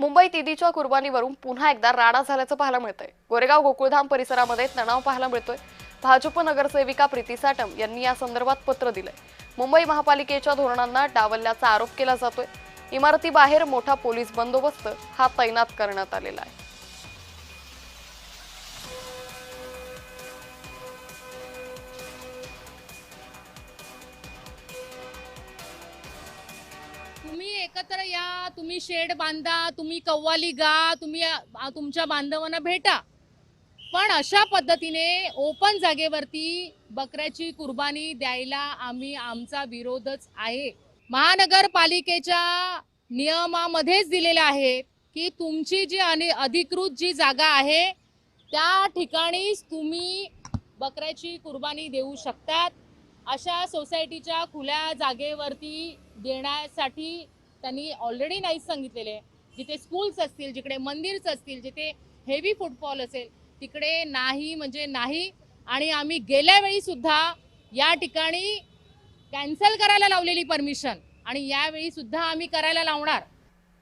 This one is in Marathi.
मुंबईत ईदीच्या कुर्बानीवरून पुन्हा एकदा राडा झाल्याचं पाहायला मिळतंय। गोरेगाव गोकुळधाम परिसरामध्ये तणाव पाहायला मिळतोय। भाजप नगरसेविका प्रीती साटम यांनी या संदर्भात पत्र दिलंय। मुंबई महापालिकेच्या धोरणांना डावलल्याचा आरोप केला जातोय। इमारतीबाहेर मोठा पोलीस बंदोबस्त हा तैनात करण्यात आलेला आहे। तुम्ही एकत्र या, तुम्ही शेड बांधा, तुम्ही कव्वाली गा, तुम्ही तुमच्या बांधवांना भेटा, पण अशा पद्धतीने ओपन जागेवरती बकऱ्याची कुर्बानी द्यायला आमचा विरोधच आहे। महानगरपालिकेच्या नियमामध्येच दिलेलं आहे की तुमची जी अधिकृत जी जागा आहे त्या ठिकाणीच तुम्ही बकऱ्याची कुर्बानी देऊ शकतात। अशा सोसायटीच्या खुल्या जागेवरती देण्यासाठी त्यांनी ऑलरेडी नाही सांगितलेले। जिथे स्कूल्स असतील, जिकडे मंदिर्स असतील, जिथे हेवी फुटफॉल असेल तिकडे नाही म्हणजे नाही। आणि आम्ही गेल्या वेळी सुद्धा या ठिकाणी कॅन्सल करायला लावलेली परमिशन आणि यावेळी सुद्धा आम्ही करायला लावणार।